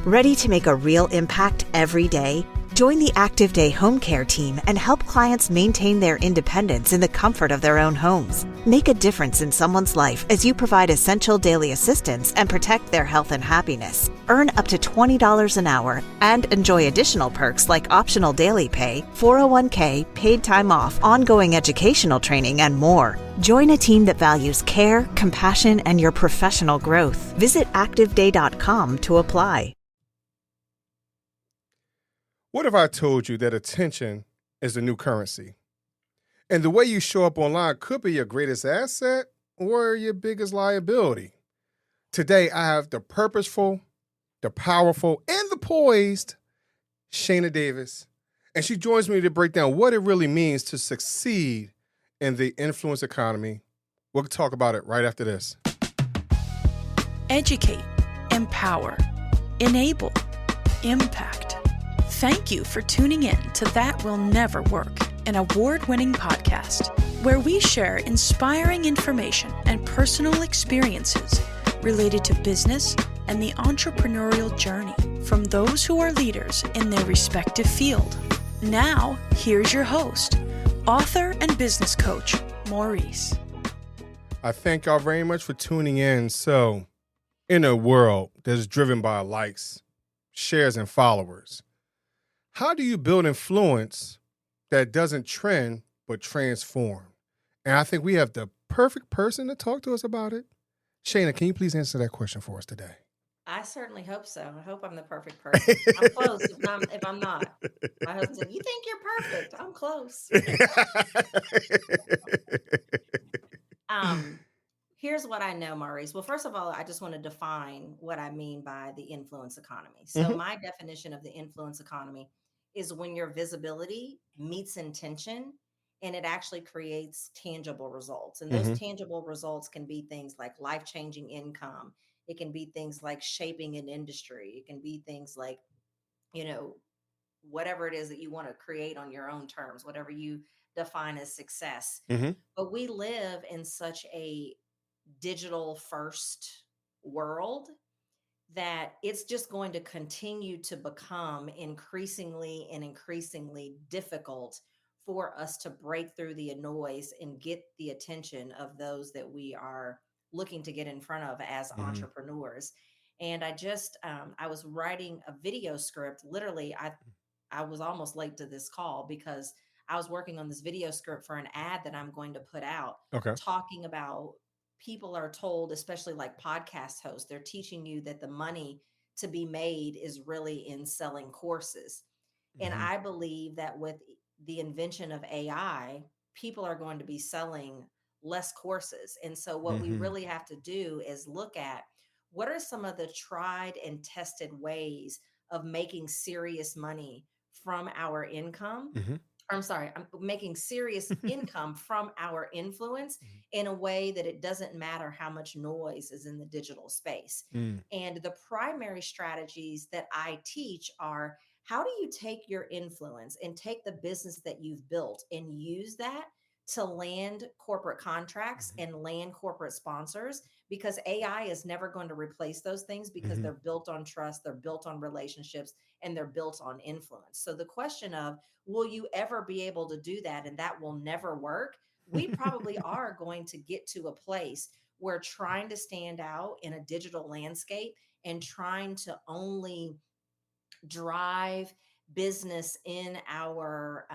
Ready to make a real impact every day? Join the Active Day Home Care team and help clients maintain their independence in the comfort of their own homes. Make a difference in someone's life as you provide essential daily assistance and protect their health and happiness. Earn up to $20 an hour and enjoy additional perks like optional daily pay, 401k, paid time off, ongoing educational training, and more. Join a team that values care, compassion, and your professional growth. Visit activeday.com to apply. What if I told you that attention is the new currency? And the way you show up online could be your greatest asset or your biggest liability. Today, I have the purposeful, the powerful, and the poised Shayna Davis. And she joins me to break down what it really means to succeed in the influence economy. We'll talk about it right after this. Educate, empower, enable, impact. Thank you for tuning in to That Will Nevr Work, an award-winning podcast where we share inspiring information and personal experiences related to business and the entrepreneurial journey from those who are leaders in their respective field. Now, here's your host, author and business coach, Maurice. I thank y'all very much for tuning in. So, in a world that's driven by likes, shares, and followers, how do you build influence that doesn't trend but transform? And I think we have the perfect person to talk to us about it. Shayna, can you please answer that question for us today? I certainly hope so. I hope I'm the perfect person. I'm close if I'm not. My husband said, "You think you're perfect?" I'm close. Here's what I know, Maurice. Well, first of all, I just want to define what I mean by the influence economy. So my definition of the influence economy is when your visibility meets intention and it actually creates tangible results. And those tangible results can be things like life-changing income. It can be things like shaping an industry. It can be things like, whatever it is that you want to create on your own terms, whatever you define as success. But we live in such a digital first world that it's just going to continue to become increasingly difficult for us to break through the noise and get the attention of those that we are looking to get in front of as entrepreneurs. And I was writing a video script. Literally, I was almost late to this call because I was working on this video script for an ad that I'm going to put out, talking about people are told, especially like podcast hosts, they're teaching you that the money to be made is really in selling courses. And I believe that with the invention of AI, people are going to be selling less courses. And so what we really have to do is look at what are some of the tried and tested ways of making serious money from our income. I'm making serious income from our influence in a way that it doesn't matter how much noise is in the digital space. And the primary strategies that I teach are, how do you take your influence and take the business that you've built and use that to land corporate contracts and land corporate sponsors? Because AI is never going to replace those things because they're built on trust, they're built on relationships, and they're built on influence. So the question of, will you ever be able to do that and that will never work? We probably are going to get to a place where trying to stand out in a digital landscape and trying to only drive business in our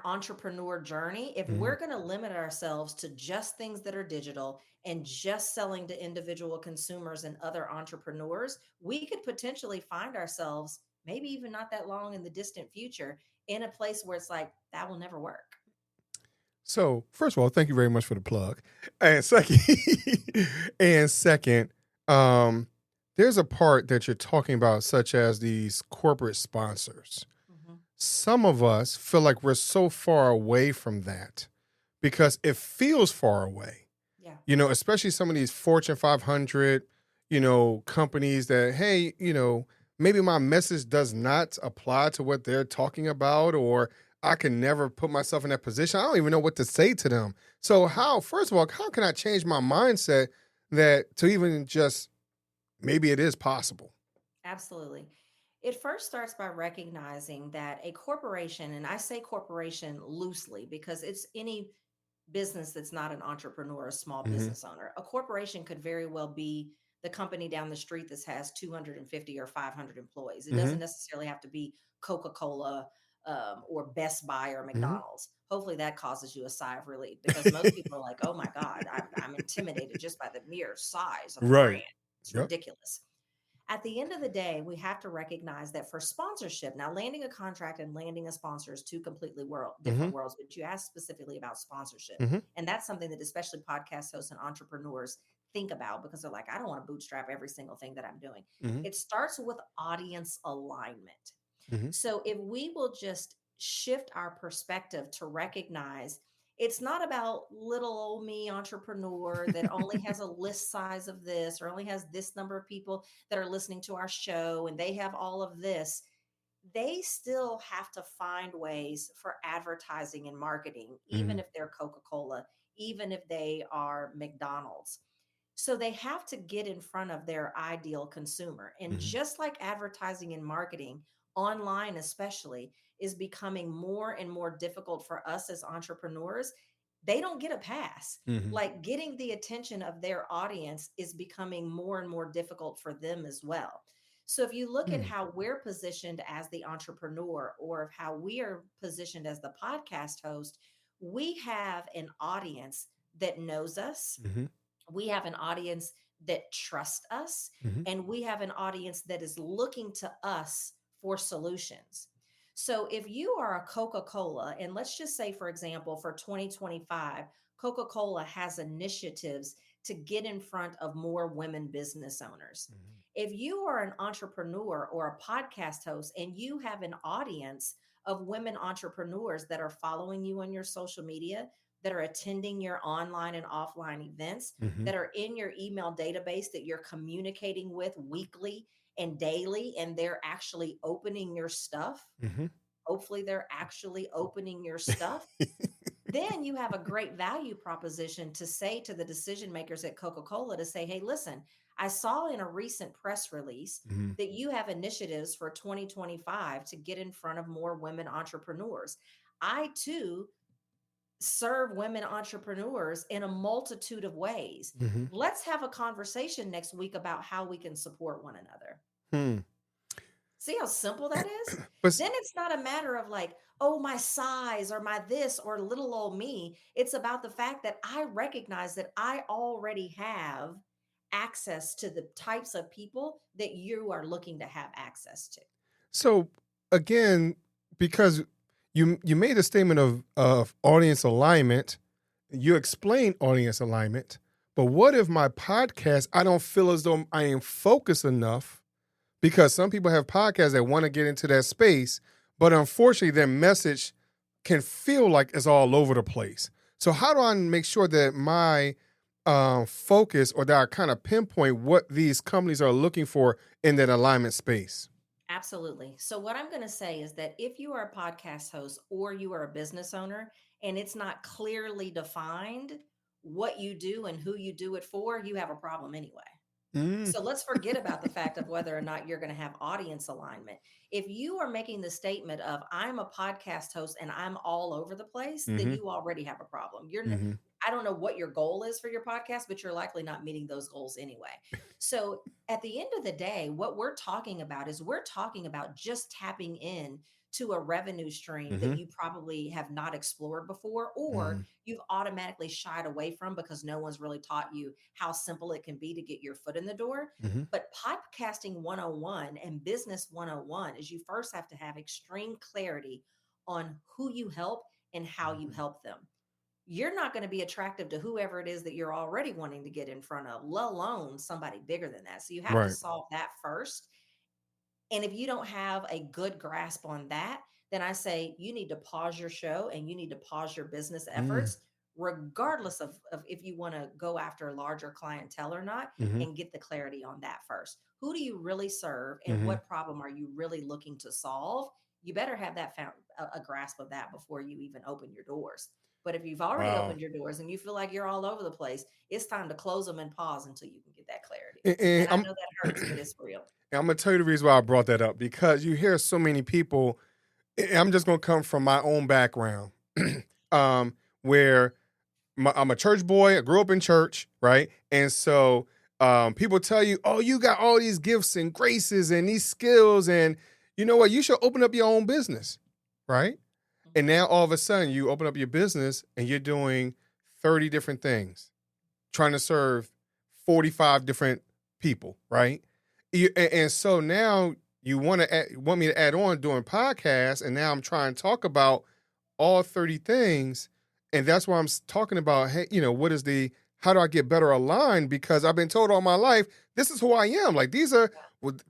entrepreneur journey, if we're going to limit ourselves to just things that are digital and just selling to individual consumers and other entrepreneurs, we could potentially find ourselves, maybe even not that long in the distant future, in a place where it's like, that will never work. So, first of all, thank you very much for the plug. And second, there's a part that you're talking about, such as these corporate sponsors. Some of us feel like we're so far away from that because it feels far away. Yeah. Especially some of these Fortune 500, companies that, hey, maybe my message does not apply to what they're talking about, or I can never put myself in that position. I don't even know what to say to them. So first of all, how can I change my mindset that to even just maybe it is possible. Absolutely. It first starts by recognizing that a corporation, and I say corporation loosely because it's any business that's not an entrepreneur, a small Mm-hmm. business owner. A corporation could very well be the company down the street that has 250 or 500 employees. It Mm-hmm. doesn't necessarily have to be Coca-Cola or Best Buy or Mm-hmm. McDonald's. Hopefully that causes you a sigh of relief because most people are like, oh my God, I'm intimidated just by the mere size of the Right. brand. It's Yep. ridiculous. At the end of the day, we have to recognize that for sponsorship, now landing a contract and landing a sponsor is two completely Mm-hmm. different worlds, but you asked specifically about sponsorship. Mm-hmm. And that's something that especially podcast hosts and entrepreneurs think about because they're like, I don't want to bootstrap every single thing that I'm doing. Mm-hmm. It starts with audience alignment. Mm-hmm. So if we will just shift our perspective to recognize it's not about little old me entrepreneur that only has a list size of this or only has this number of people that are listening to our show and they have all of this. They still have to find ways for advertising and marketing, Mm-hmm. even if they're Coca-Cola, even if they are McDonald's. So they have to get in front of their ideal consumer. And Mm-hmm. just like advertising and marketing, online especially, is becoming more and more difficult for us as entrepreneurs, they don't get a pass. Mm-hmm. Like getting the attention of their audience is becoming more and more difficult for them as well. So if you look at how we're positioned as the entrepreneur or how we are positioned as the podcast host, we have an audience that knows us, Mm-hmm. we have an audience that trusts us, Mm-hmm. and we have an audience that is looking to us for solutions. So if you are a Coca-Cola, and let's just say, for example, for 2025, Coca-Cola has initiatives to get in front of more women business owners. Mm-hmm. If you are an entrepreneur or a podcast host and you have an audience of women entrepreneurs that are following you on your social media, that are attending your online and offline events, Mm-hmm. that are in your email database that you're communicating with weekly and daily, and they're actually opening your stuff. Mm-hmm. Hopefully, they're actually opening your stuff. Then you have a great value proposition to say to the decision makers at Coca-Cola to say, hey, listen, I saw in a recent press release Mm-hmm. that you have initiatives for 2025 to get in front of more women entrepreneurs. I too serve women entrepreneurs in a multitude of ways. Mm-hmm. Let's have a conversation next week about how we can support one another. Hmm. See how simple that is? But Then it's not a matter of like, oh, my size or my this or little old me. It's about the fact that I recognize that I already have access to the types of people that you are looking to have access to. so again, because you made a statement of audience alignment, you explained audience alignment, but what if my podcast, I don't feel as though I am focused enough? Because some people have podcasts that want to get into that space, but unfortunately their message can feel like it's all over the place. So how do I make sure that my focus, or that I kind of pinpoint what these companies are looking for in that alignment space? Absolutely. So, what I'm going to say is that if you are a podcast host or you are a business owner and it's not clearly defined what you do and who you do it for, you have a problem anyway. Mm. So let's forget about the fact of whether or not you're going to have audience alignment. If you are making the statement of I'm a podcast host and I'm all over the place, then Mm-hmm. you already have a problem. Mm-hmm. I don't know what your goal is for your podcast, but you're likely not meeting those goals anyway. So at the end of the day, what we're talking about is we're talking about just tapping in to a revenue stream Mm-hmm. that you probably have not explored before, or you've automatically shied away from because no one's really taught you how simple it can be to get your foot in the door. Mm-hmm. But podcasting 101 and business 101 is you first have to have extreme clarity on who you help and how you help them. You're not going to be attractive to whoever it is that you're already wanting to get in front of, let alone somebody bigger than that. So you have to Right. solve that first. And if you don't have a good grasp on that, then I say you need to pause your show and you need to pause your business efforts, regardless of if you want to go after a larger clientele or not, Mm-hmm. and get the clarity on that first. Who do you really serve and Mm-hmm. what problem are you really looking to solve? You better have that a grasp of that before you even open your doors. But if you've already Wow. opened your doors and you feel like you're all over the place, it's time to close them and pause until you can get that clarity. And And I know that hurts, but it's real. I'm gonna tell you the reason why I brought that up, because you hear so many people. I'm just gonna come from my own background, where I'm a church boy. I grew up in church, right? And so people tell you, "Oh, you got all these gifts and graces and these skills, and you know what? You should open up your own business, right?" And now all of a sudden, you open up your business and you're doing 30 different things, trying to serve 45 different people, right? And so now you want me to add on doing podcasts, and now I'm trying to talk about all 30 things, and that's why I'm talking about, hey, how do I get better aligned? Because I've been told all my life this is who I am. Like, these are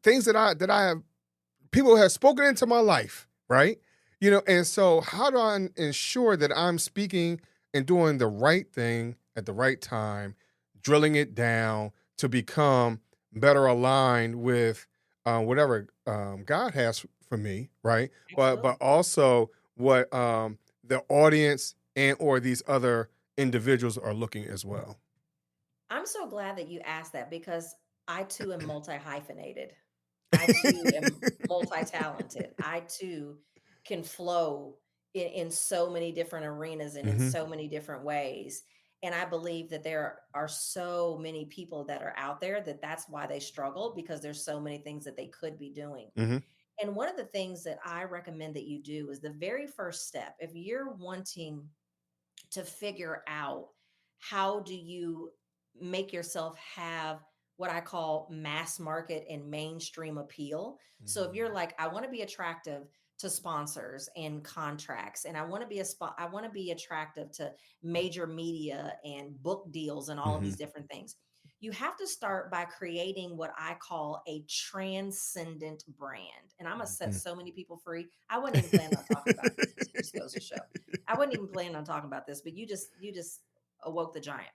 things that I have, people have spoken into my life, right? And so how do I ensure that I'm speaking and doing the right thing at the right time, drilling it down to become better aligned with whatever God has for me, right? But also what the audience and or these other individuals are looking as well. I'm so glad that you asked that, because I too am multi hyphenated. I too am multi talented. I too can flow in so many different arenas and in Mm-hmm. so many different ways. And I believe that there are so many people that are out there that that's why they struggle, because there's so many things that they could be doing. Mm-hmm. And one of the things that I recommend that you do is the very first step. If you're wanting to figure out how do you make yourself have what I call mass market and mainstream appeal. So if you're like, I want to be attractive to sponsors and contracts, and I want to be I want to be attractive to major media and book deals and all of Mm-hmm. these different things, you have to start by creating what I call a transcendent brand. And I'm gonna set so many people free. I wasn't even planning on talking about this. This just goes to show. I wasn't even planning on talking about this, but you just awoke the giant.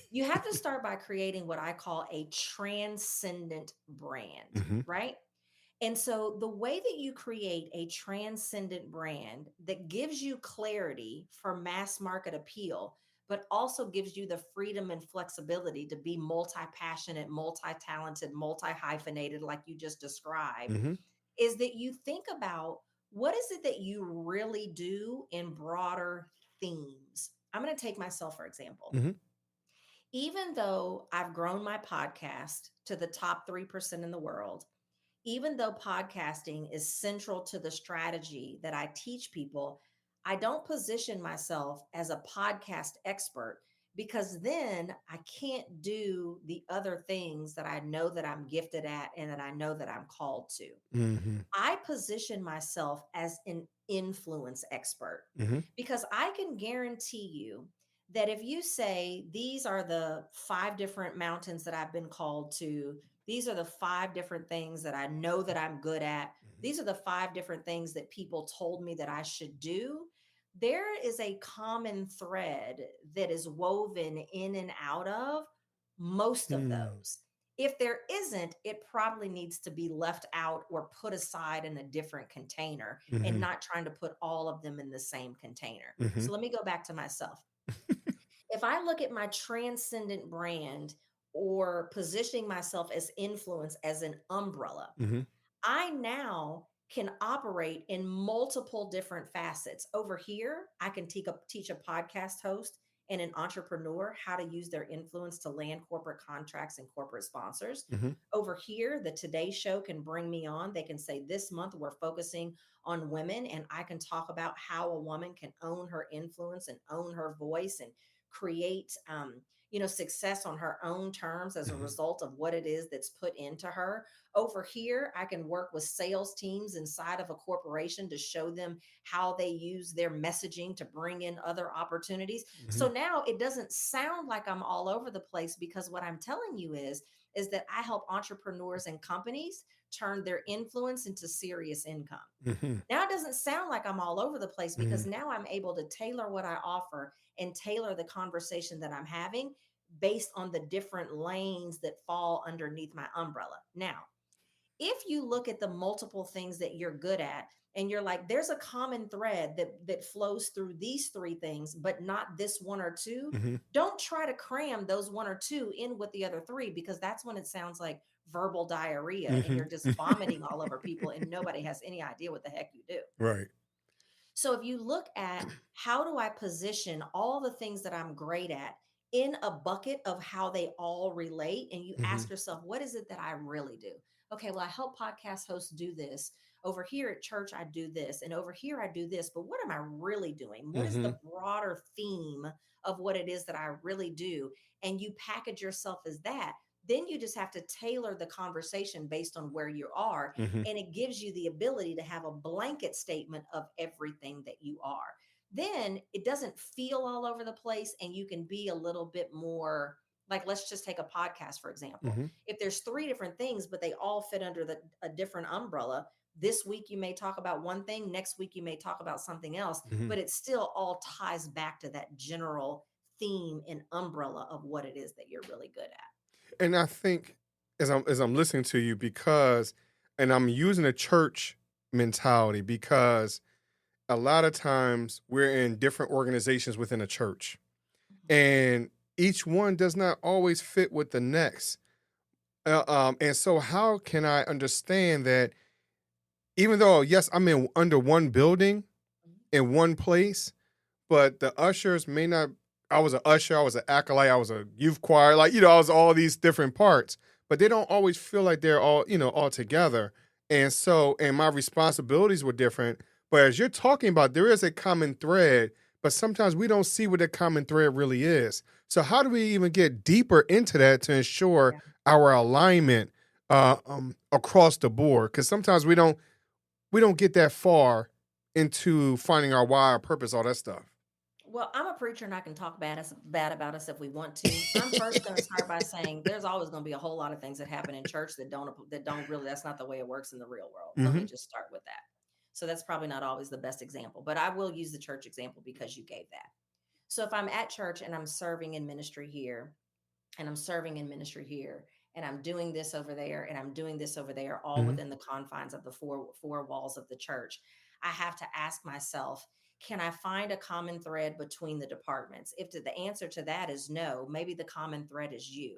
You have to start by creating what I call a transcendent brand, Mm-hmm. right? And so the way that you create a transcendent brand that gives you clarity for mass market appeal, but also gives you the freedom and flexibility to be multi-passionate, multi-talented, multi-hyphenated, like you just described, Mm-hmm. is that you think about what is it that you really do in broader themes. I'm going to take myself, for example. Mm-hmm. Even though I've grown my podcast to the top 3% in the world, even though podcasting is central to the strategy that I teach people, I don't position myself as a podcast expert, because then I can't do the other things that I know that I'm gifted at and that I know that I'm called to. Mm-hmm. I position myself as an influence expert, Mm-hmm. because I can guarantee you that if you say, these are the 5 different mountains that I've been called to, these are the 5 different things that I know that I'm good at, these are the 5 different things that people told me that I should do, there is a common thread that is woven in and out of most of those. If there isn't, it probably needs to be left out or put aside in a different container, and Mm-hmm. not trying to put all of them in the same container. Mm-hmm. So let me go back to myself. If I look at my transcendent brand, or positioning myself as influence as an umbrella, Mm-hmm. I now can operate in multiple different facets. Over here, I can teach a podcast host and an entrepreneur how to use their influence to land corporate contracts and corporate sponsors. Mm-hmm. Over here, the Today Show can bring me on. They can say, this month we're focusing on women, and I can talk about how a woman can own her influence and own her voice and create success on her own terms as a Mm-hmm. result of what it is that's put into her. Over here, I can work with sales teams inside of a corporation to show them how they use their messaging to bring in other opportunities. Mm-hmm. So now it doesn't sound like I'm all over the place, because what I'm telling you is that I help entrepreneurs and companies turn their influence into serious income. Mm-hmm. Now it doesn't sound like I'm all over the place, because Mm-hmm. now I'm able to tailor what I offer and tailor the conversation that I'm having based on the different lanes that fall underneath my umbrella. Now, if you look at the multiple things that you're good at, and you're like, there's a common thread that flows through these three things, but not this one or two. Mm-hmm. Don't try to cram those one or two in with the other three, because that's when it sounds like verbal diarrhea and you're just vomiting all over people and nobody has any idea what the heck you do. Right. So if you look at how do I position all the things that I'm great at in a bucket of how they all relate, and you Mm-hmm. ask yourself, what is it that I really do? Okay, well, I help podcast hosts do this. Over here at church, I do this. And over here, I do this. But what am I really doing? What is Mm-hmm. the broader theme of what it is that I really do? And you package yourself as that. Then you just have to tailor the conversation based on where you are. Mm-hmm. And it gives you the ability to have a blanket statement of everything that you are. Then it doesn't feel all over the place, and you can be a little bit more like, let's just take a podcast, for example. Mm-hmm. If there's three different things, but they all fit under a different umbrella, this week you may talk about one thing, next week you may talk about something else, Mm-hmm. but it still all ties back to that general theme and umbrella of what it is that you're really good at. And I think as I'm listening to you, because, and I'm using a church mentality, because a lot of times we're in different organizations within a church, and each one does not always fit with the next. And so how can I understand that even though, yes, I'm in under one building in one place, but the ushers may not, I was an usher, I was an acolyte, I was a youth choir, like, I was all these different parts, but they don't always feel like they're all, all together. And so, and my responsibilities were different. But as you're talking about, there is a common thread, but sometimes we don't see what the common thread really is. So how do we even get deeper into that to ensure our alignment across the board? Because sometimes we don't get that far into finding our why, our purpose, all that stuff. Well, I'm a preacher and I can talk bad about us if we want to. I'm first going to start by saying there's always going to be a whole lot of things that happen in church that don't really, that's not the way it works in the real world. Let me just start with that. So that's probably not always the best example, but I will use the church example because you gave that. So if I'm at church and I'm serving in ministry here, and I'm serving in ministry here, and I'm doing this over there, and I'm doing this over there, all within the confines of the four walls of the church, I have to ask myself, can I find a common thread between the departments? If the answer to that is no, maybe the common thread is you.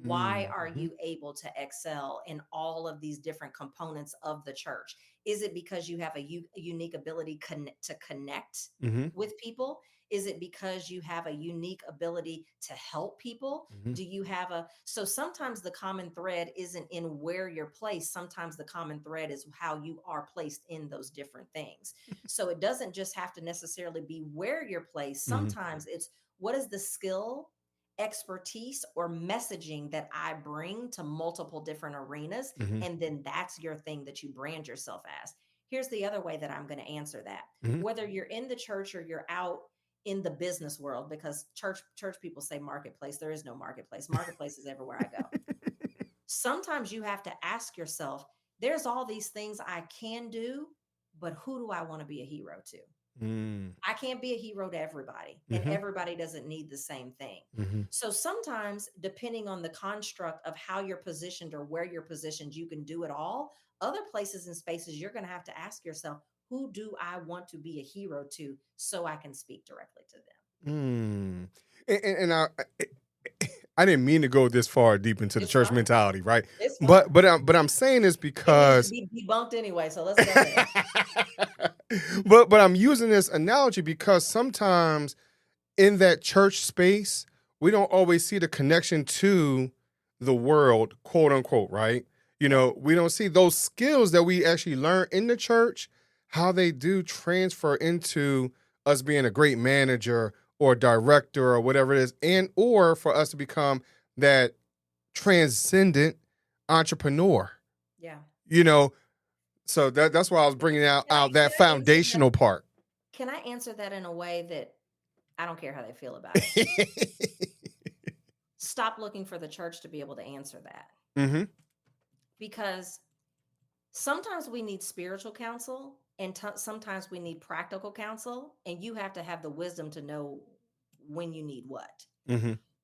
Why are you able to excel in all of these different components of the church? Is it because you have a unique ability to connect with people? Is it because you have a unique ability to help people? Do you have so sometimes the common thread isn't in where you're placed. Sometimes the common thread is how you are placed in those different things. So it doesn't just have to necessarily be where you're placed. Sometimes it's what is the skill, expertise, or messaging that I bring to multiple different arenas. And then that's your thing that you brand yourself as. Here's the other way that I'm going to answer that. Whether you're in the church or you're out in the business world, because church people say marketplace. There is no marketplace. Marketplace is everywhere I go. Sometimes you have to ask yourself, there's all these things I can do, but who do I want to be a hero to? I can't be a hero to everybody, and everybody doesn't need the same thing. So sometimes, depending on the construct of how you're positioned or where you're positioned, you can do it all. Other places and spaces, you're going to have to ask yourself, who do I want to be a hero to so I can speak directly to them? And I didn't mean to go this far deep into the church mentality, right? It's fine. But I'm saying this because it needs to be debunked anyway. So let's go there. but I'm using this analogy because sometimes in that church space, we don't always see the connection to the world, quote unquote, right? We don't see those skills that we actually learn in the church, how they do transfer into us being a great manager or director or whatever it is, and or for us to become that transcendent entrepreneur. Yeah. So that's why I was bringing out that foundational part. Can I answer that in a way that I don't care how they feel about it? Stop looking for the church to be able to answer that. Because sometimes we need spiritual counsel, and sometimes we need practical counsel, and you have to have the wisdom to know when you need what.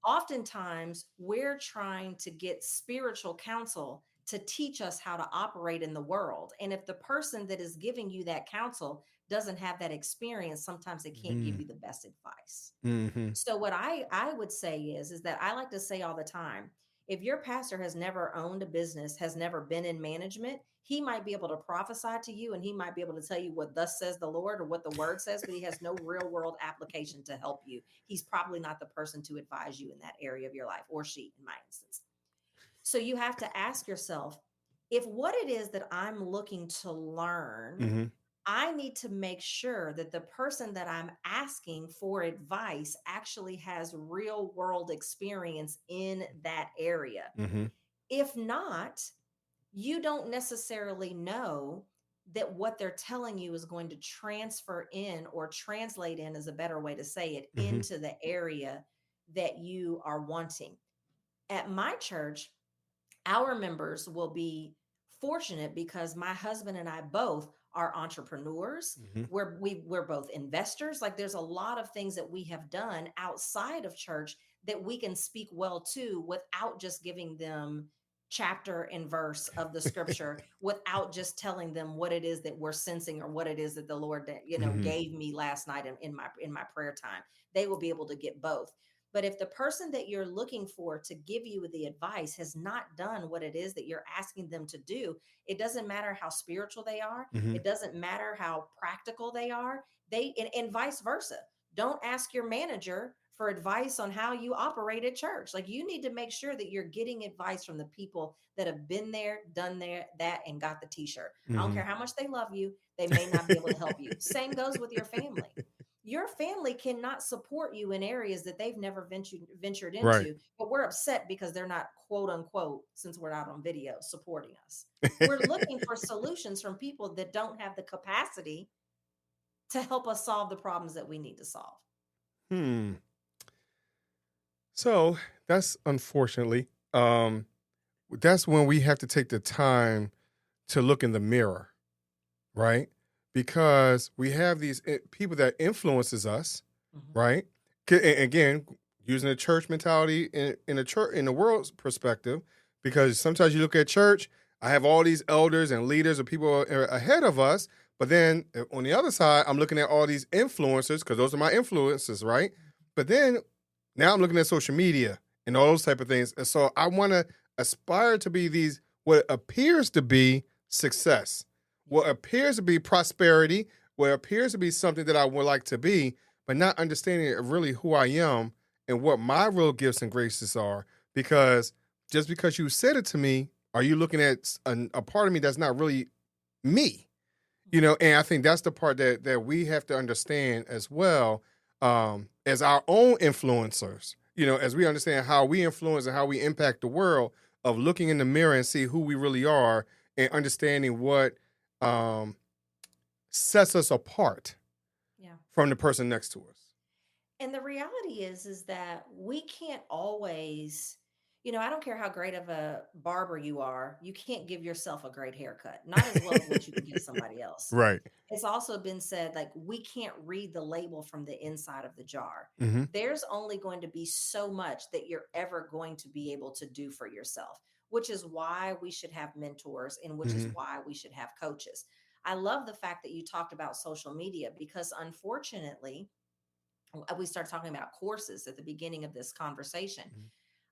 Oftentimes, we're trying to get spiritual counsel to teach us how to operate in the world. And if the person that is giving you that counsel doesn't have that experience, sometimes they can't give you the best advice. Mm-hmm. So what I would say is that I like to say all the time, if your pastor has never owned a business, has never been in management, he might be able to prophesy to you and he might be able to tell you what thus says the Lord or what the word says, but he has no real world application to help you. He's probably not the person to advise you in that area of your life, or she in my instance. So you have to ask yourself, if what it is that I'm looking to learn, Mm-hmm. I need to make sure that the person that I'm asking for advice actually has real world experience in that area. Mm-hmm. If not, you don't necessarily know that what they're telling you is going to transfer in or translate in, is a better way to say it, Mm-hmm. into the area that you are wanting. At my church, our members will be fortunate because my husband and I both are entrepreneurs. Mm-hmm. We're both investors. Like, there's a lot of things that we have done outside of church that we can speak well to without just giving them chapter and verse of the scripture, without just telling them what it is that we're sensing or what it is that the Lord, Mm-hmm. gave me last night in my prayer time. They will be able to get both. But if the person that you're looking for to give you the advice has not done what it is that you're asking them to do, it doesn't matter how spiritual they are. Mm-hmm. It doesn't matter how practical they are. And vice versa. Don't ask your manager for advice on how you operate at church. Like, you need to make sure that you're getting advice from the people that have been there, done that, and got the t-shirt. I don't Mm-hmm. care how much they love you. They may not be able to help you. Same goes with your family. Your family cannot support you in areas that they've never ventured Right. into, but we're upset because they're not, quote unquote, since we're out on video, supporting us. We're looking for solutions from people that don't have the capacity to help us solve the problems that we need to solve. Hmm. So that's unfortunately, that's when we have to take the time to look in the mirror, right? Because we have these people that influences us, Mm-hmm. right? Again, using the church mentality in the world's perspective, because sometimes you look at church, I have all these elders and leaders or people ahead of us, but then on the other side, I'm looking at all these influencers because those are my influences, right? But then now I'm looking at social media and all those type of things, and so I want to aspire to be these what appears to be success, what appears to be prosperity, what appears to be something that I would like to be, but not understanding really who I am and what my real gifts and graces are. Because just because you said it to me, are you looking at a part of me that's not really me? And I think that's the part that we have to understand as well, as our own influencers. As we understand how we influence and how we impact the world, of looking in the mirror and see who we really are and understanding what sets us apart from the person next to us. And the reality is that we can't always, I don't care how great of a barber you are, you can't give yourself a great haircut, not as well as what you can give somebody else. Right. It's also been said, like, we can't read the label from the inside of the jar. Mm-hmm. There's only going to be so much that you're ever going to be able to do for yourself, which is why we should have mentors and which is why we should have coaches. I love the fact that you talked about social media, because unfortunately, we started talking about courses at the beginning of this conversation.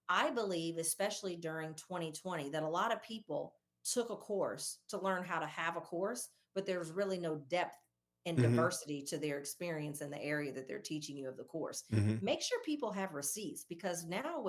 I believe, especially during 2020, that a lot of people took a course to learn how to have a course, but there's really no depth and diversity to their experience in the area that they're teaching you of the course. Make sure people have receipts, because now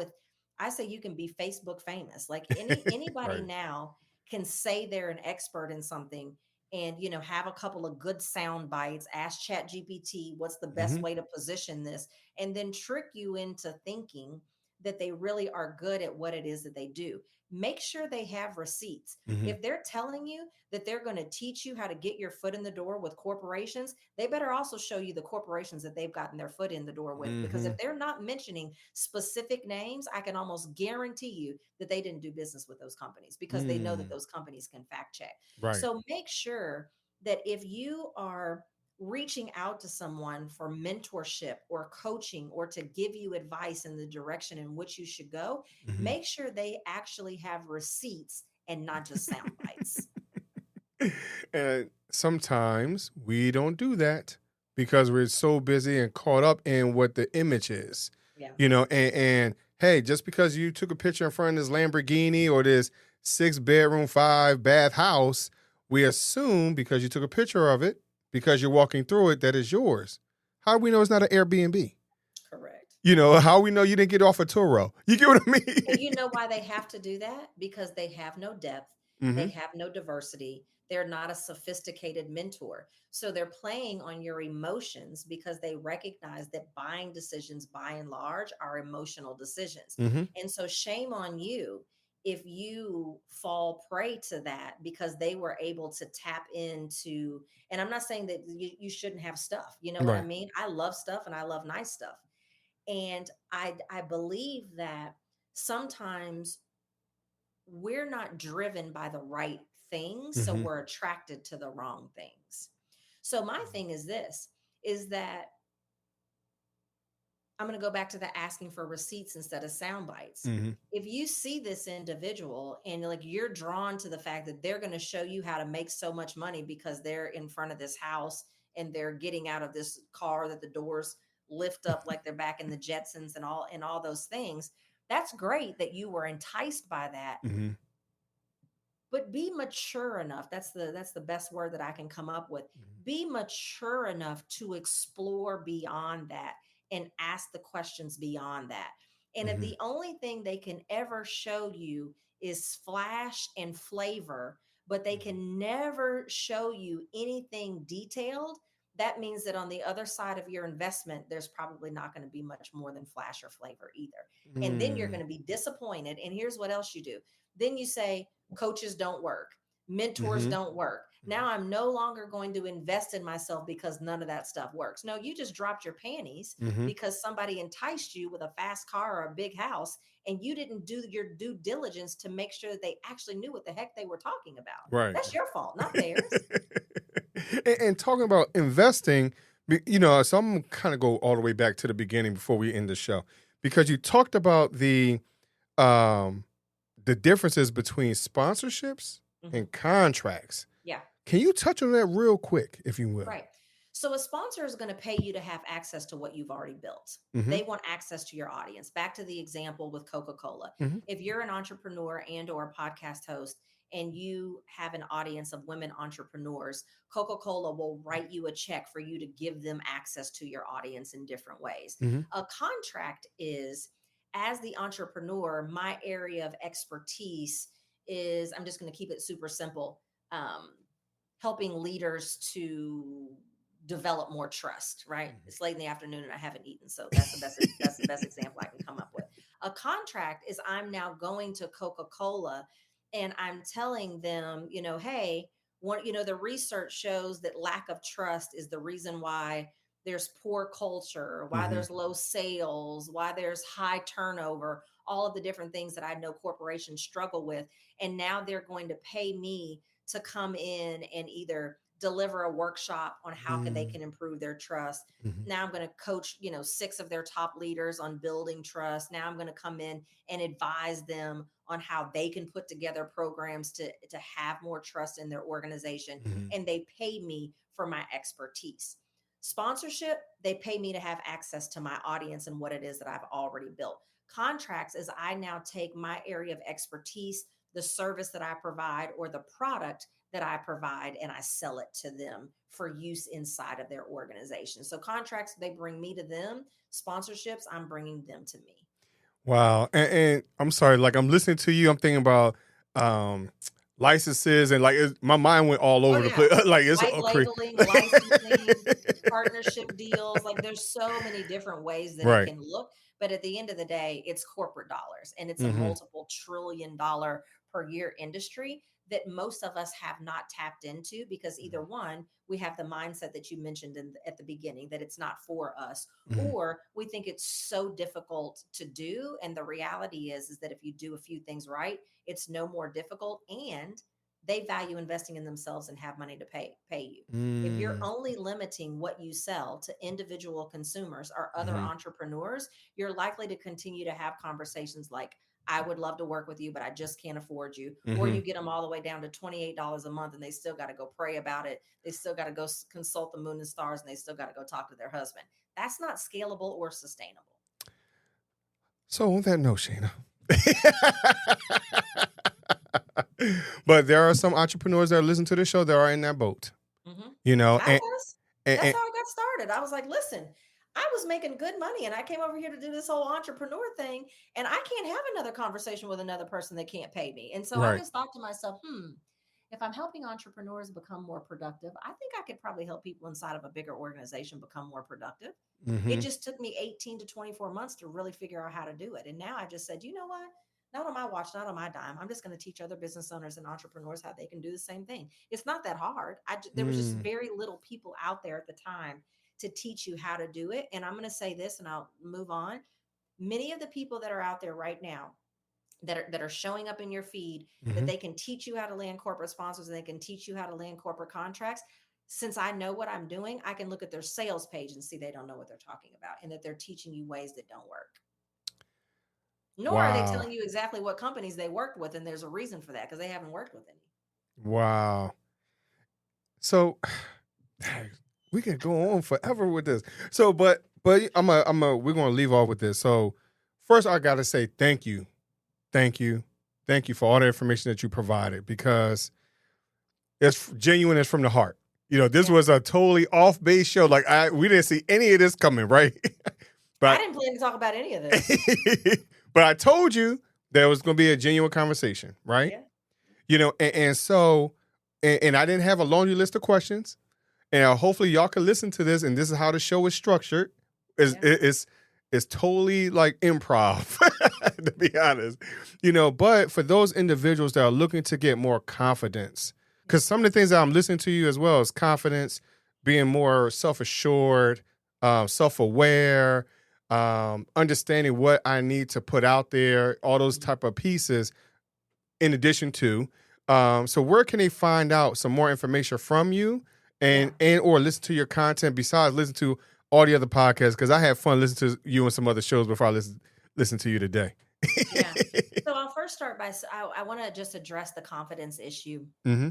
I say you can be Facebook famous. Like, anybody Right. now can say they're an expert in something and, have a couple of good sound bites, ask Chat GPT, what's the best way to position this? And then trick you into thinking that they really are good at what it is that they do. Make sure they have receipts. If they're telling you that they're going to teach you how to get your foot in the door with corporations, they better also show you the corporations that they've gotten their foot in the door with. Because if they're not mentioning specific names, I can almost guarantee you that they didn't do business with those companies, because they know that those companies can fact check. Right. So make sure that if you are reaching out to someone for mentorship or coaching or to give you advice in the direction in which you should go, make sure they actually have receipts and not just sound bites. And sometimes we don't do that because we're so busy and caught up in what the image is. Yeah. And hey, just because you took a picture in front of this Lamborghini or this 6-bedroom, 5-bath house, we assume because you took a picture of it, because you're walking through it, that it's yours. How do we know it's not an Airbnb? Correct. How we know you didn't get off a Turo? You get what I mean? And you know why they have to do that? Because they have no depth. They have no diversity. They're not a sophisticated mentor. So they're playing on your emotions because they recognize that buying decisions, by and large, are emotional decisions. And so shame on you if you fall prey to that, because they were able to tap into, and I'm not saying that you shouldn't have stuff. You know what I Right. mean? I love stuff and I love nice stuff. And I believe that sometimes we're not driven by the right things, so we're attracted to the wrong things. So my thing is this, is that I'm going to go back to the asking for receipts instead of sound bites. If you see this individual and like you're drawn to the fact that they're going to show you how to make so much money because they're in front of this house and they're getting out of this car that the doors lift up like they're back in the Jetsons and all those things, that's great that you were enticed by that. But be mature enough. That's the best word that I can come up with. Be mature enough to explore beyond that and ask the questions beyond that. And if the only thing they can ever show you is flash and flavor, but they can never show you anything detailed, that means that on the other side of your investment, there's probably not going to be much more than flash or flavor either. And then you're going to be disappointed. And here's what else you do. Then you say, coaches don't work. Mentors don't work. Now I'm no longer going to invest in myself because none of that stuff works. No, you just dropped your panties because somebody enticed you with a fast car or a big house, and you didn't do your due diligence to make sure that they actually knew what the heck they were talking about. Right. That's your fault, not theirs. and talking about investing, so I'm kind of go all the way back to the beginning before we end the show, because you talked about the differences between sponsorships and contracts. Yeah. Can you touch on that real quick, if you will? Right. So a sponsor is going to pay you to have access to what you've already built. They want access to your audience. Back to the example with Coca-Cola. If you're an entrepreneur and or a podcast host and you have an audience of women entrepreneurs, Coca-Cola will write you a check for you to give them access to your audience in different ways. A contract is, as the entrepreneur, my area of expertise is, I'm just going to keep it super simple, helping leaders to develop more trust, right? It's late in the afternoon and I haven't eaten. So that's the best example I can come up with. A contract is, I'm now going to Coca-Cola and I'm telling them, hey, the research shows that lack of trust is the reason why there's poor culture, why there's low sales, why there's high turnover, all of the different things that I know corporations struggle with. And now they're going to pay me to come in and either deliver a workshop on how they can improve their trust. Now I'm going to coach, 6 of their top leaders on building trust. Now I'm going to come in and advise them on how they can put together programs to have more trust in their organization. And they pay me for my expertise. Sponsorship, they pay me to have access to my audience and what it is that I've already built. Contracts is, I now take my area of expertise, the service that I provide or the product that I provide, and I sell it to them for use inside of their organization. So contracts, they bring me to them. Sponsorships, I'm bringing them to me. Wow. And I'm sorry, like I'm listening to you, I'm thinking about licenses and my mind went all over the place. Like it's white labeling, licensing, partnership deals. Like there's so many different ways that it can look. But at the end of the day, it's corporate dollars, and it's a multiple $trillion per year industry that most of us have not tapped into, because either one, we have the mindset that you mentioned at the beginning, that it's not for us, or we think it's so difficult to do. And the reality is that if you do a few things right, it's no more difficult, and they value investing in themselves and have money to pay you. If you're only limiting what you sell to individual consumers or other entrepreneurs, you're likely to continue to have conversations like, I would love to work with you, but I just can't afford you. Or Mm-hmm. you get them all the way down to $28 a month and they still got to go pray about it. They still got to go consult the moon and stars and they still got to go talk to their husband. That's not scalable or sustainable. So on that note, Shayna, but there are some entrepreneurs that listen to the show that are in that boat, you know, I was. and, That's and how I got started. I was like, listen, I was making good money and I came over here to do this whole entrepreneur thing. And I can't have another conversation with another person that can't pay me. And so I right. just thought to myself, if I'm helping entrepreneurs become more productive, I think I could probably help people inside of a bigger organization become more productive. Mm-hmm. It just took me 18 to 24 months to really figure out how to do it. And now I just said, you know what? Not on my watch, not on my dime. I'm just going to teach other business owners and entrepreneurs how they can do the same thing. It's not that hard. There was just very little people out there at the time to teach you how to do it. And I'm going to say this and I'll move on. Many of the people that are out there right now that are showing up in your feed, that they can teach you how to land corporate sponsors and they can teach you how to land corporate contracts. Since I know what I'm doing, I can look at their sales page and see they don't know what they're talking about and that they're teaching you ways that don't work. Nor are they Wow. telling you exactly what companies they worked with. And there's a reason for that because they haven't worked with any. Wow. So we could go on forever with this. So, but we're gonna leave off with this. So, first, I gotta say thank you for all the information that you provided because it's genuine. It's from the heart. You know, this was a totally off base show. Like we didn't see any of this coming, right? But I didn't plan to talk about any of this. But I told you there was going to be a genuine conversation, right? Yeah. You know, so I didn't have a laundry list of questions, and hopefully y'all can listen to this. And this is how the show is structured. It's totally like improv, to be honest. You know, but for those individuals that are looking to get more confidence, because some of the things that I'm listening to you as well is confidence, being more self-assured, self-aware. Understanding what I need to put out there, all those type of pieces in addition to, so where can they find out some more information from you and or listen to your content besides listen to all the other podcasts? Because I had fun listening to you and some other shows before I listen to you today. Yeah. So I'll first start by, I want to just address the confidence issue. Mm-hmm.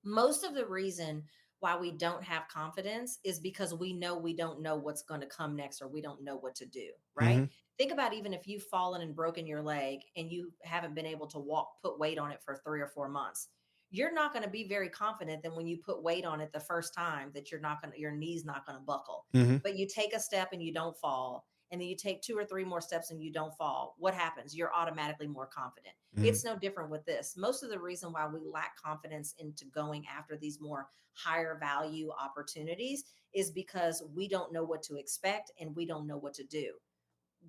Most of the reason why we don't have confidence is because we don't know what's going to come next or we don't know what to do, right? Mm-hmm. Think about even if you've fallen and broken your leg and you haven't been able to put weight on it for 3 or 4 months. You're not going to be very confident that when you put weight on it the first time that your knee's not going to buckle. Mm-hmm. But you take a step and you don't fall. And then you take 2 or 3 more steps and you don't fall. What happens? You're automatically more confident. Mm-hmm. It's no different with this. Most of the reason why we lack confidence into going after these more higher value opportunities is because we don't know what to expect and we don't know what to do.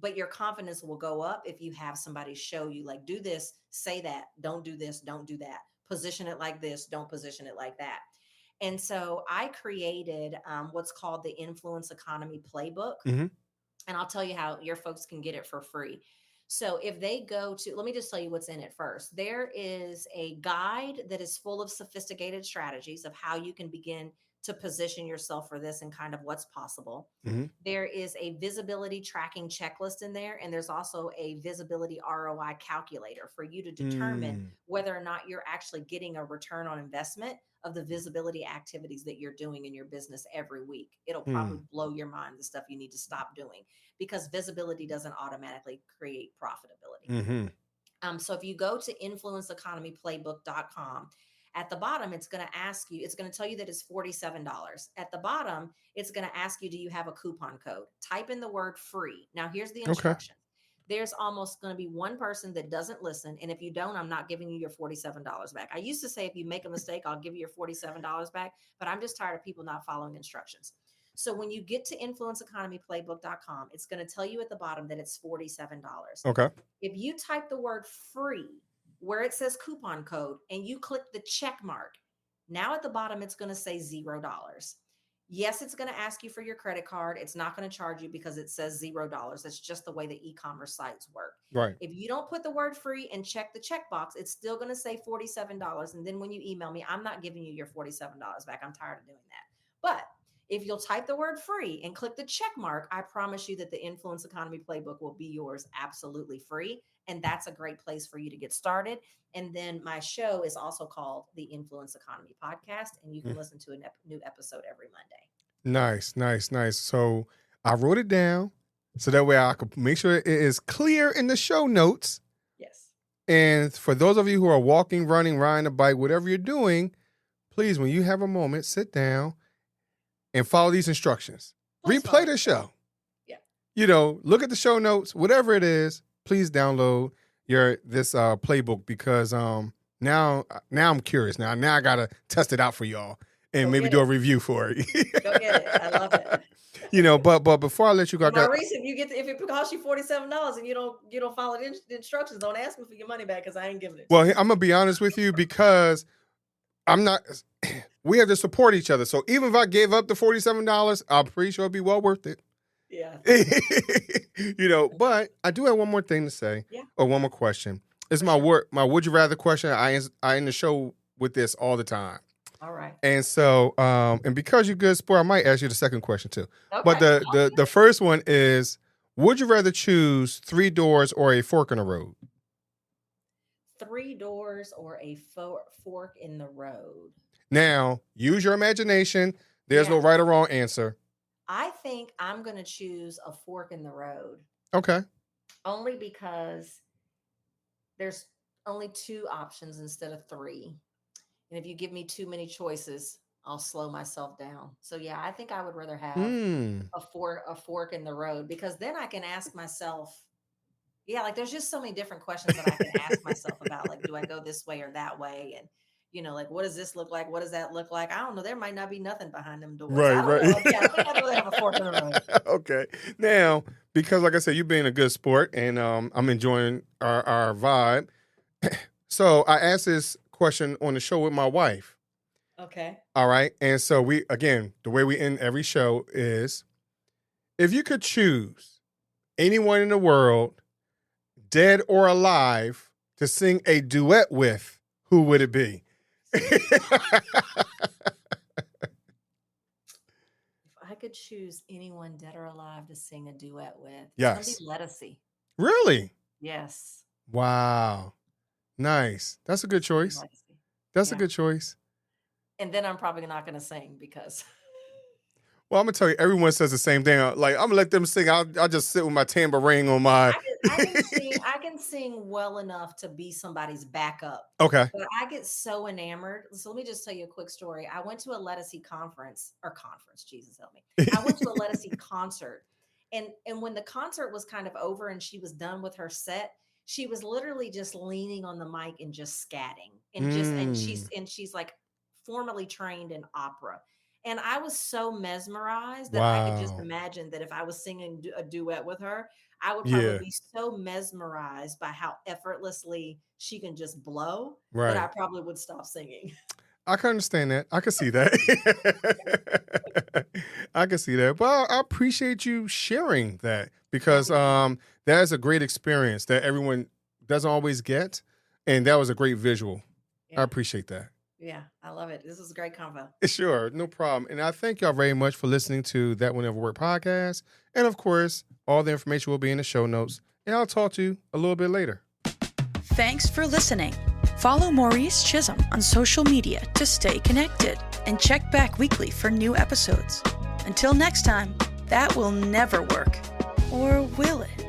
But your confidence will go up if you have somebody show you, like, do this, say that, don't do this, don't do that, position it like this, don't position it like that. And so I created what's called the Influence Economy Playbook. Mm-hmm. And I'll tell you how your folks can get it for free. So if they go to, let me just tell you what's in it first. There is a guide that is full of sophisticated strategies of how you can begin to position yourself for this and kind of what's possible. Mm-hmm. There is a visibility tracking checklist in there. And there's also a visibility ROI calculator for you to determine whether or not you're actually getting a return on investment of the visibility activities that you're doing in your business every week. It'll probably blow your mind, the stuff you need to stop doing, because visibility doesn't automatically create profitability. Mm-hmm. So if you go to influenceeconomyplaybook.com, at the bottom, it's going to ask you, it's going to tell you that it's $47. At the bottom, it's going to ask you, do you have a coupon code? Type in the word free. Now, here's the instruction. There's almost going to be one person that doesn't listen. And if you don't, I'm not giving you your $47 back. I used to say, if you make a mistake, I'll give you your $47 back, but I'm just tired of people not following instructions. So when you get to influenceeconomyplaybook.com, it's going to tell you at the bottom that it's $47. Okay. If you type the word free where it says coupon code and you click the check mark, now at the bottom, it's going to say $0. Yes, it's going to ask you for your credit card. It's not going to charge you because it says $0. That's just the way the e-commerce sites work. Right. If you don't put the word free and check the checkbox, it's still going to say $47. And then when you email me, I'm not giving you your $47 back. I'm tired of doing that. But If you'll type the word free and click the check mark, I promise you that the Influence Economy Playbook will be yours absolutely free. And that's a great place for you to get started. And then my show is also called the Influence Economy Podcast, and you can listen to a new episode every Monday. Nice. So I wrote it down so that way I could make sure it is clear in the show notes. Yes. And for those of you who are walking, running, riding a bike, whatever you're doing, please, when you have a moment, sit down and follow these instructions. Replay the show. Yeah. Look at the show notes, whatever it is. Please download this playbook because now I'm curious. Now I gotta test it out for y'all and maybe do a review for it. Go get it. I love it. But before I let you go, Maurice, if it costs you $47 and you don't follow the instructions, don't ask me for your money back because I ain't giving it. Well, I'm gonna be honest with you because I'm not. We have to support each other. So even if I gave up the $47, I'm pretty sure it'd be well worth it. Yeah. But I do have one more thing to say. Yeah. Or one more question. It's my would you rather question. I end the show with this all the time. All right. And so, and because you're good sport, I might ask you the second question too. Okay. But the first one is, would you rather choose 3 doors or a fork in the road? 3 doors or a fork in the road? Now, use your imagination. There's no right or wrong answer. I think I'm going to choose a fork in the road. Okay. Only because there's only 2 options instead of 3. And if you give me too many choices, I'll slow myself down. So yeah, I think I would rather have a fork in the road, because then I can ask myself, there's just so many different questions that I can ask myself about, like, do I go this way or that way? And what does this look like? What does that look like? I don't know. There might not be nothing behind them doors. Right. Yeah, I think I'd rather have a fork in the road. Okay. Now, because like I said, you're being a good sport, and I'm enjoying our vibe. So I asked this question on the show with my wife. Okay. All right. And so the way we end every show is, if you could choose anyone in the world, dead or alive, to sing a duet with, who would it be? If I could choose anyone dead or alive to sing a duet with, yes, it's gonna be Lettucey. Really? Yes. Wow. Nice. That's a good choice. That's a good choice. And then I'm probably not going to sing because. Well, I'm going to tell you, everyone says the same thing. Like, I'm going to let them sing. I'll just sit with my tambourine on my. I can sing well enough to be somebody's backup. Okay. But I get so enamored. So let me just tell you a quick story. I went to a Lettucey conference, Jesus help me. I went to a Lettucey concert. And when the concert was kind of over and she was done with her set, she was literally just leaning on the mic and just scatting, and she's like formally trained in opera. And I was so mesmerized that I could just imagine that if I was singing a duet with her, I would probably be so mesmerized by how effortlessly she can just blow that I probably would stop singing. I can understand that. I can see that. I can see that. Well, I appreciate you sharing that, because that is a great experience that everyone doesn't always get. And that was a great visual. Yeah. I appreciate that. Yeah, I love it. This was a great convo. Sure, no problem. And I thank y'all very much for listening to That Will Nevr Work podcast. And of course, all the information will be in the show notes. And I'll talk to you a little bit later. Thanks for listening. Follow Maurice Chism on social media to stay connected, and check back weekly for new episodes. Until next time, that will never work. Or will it?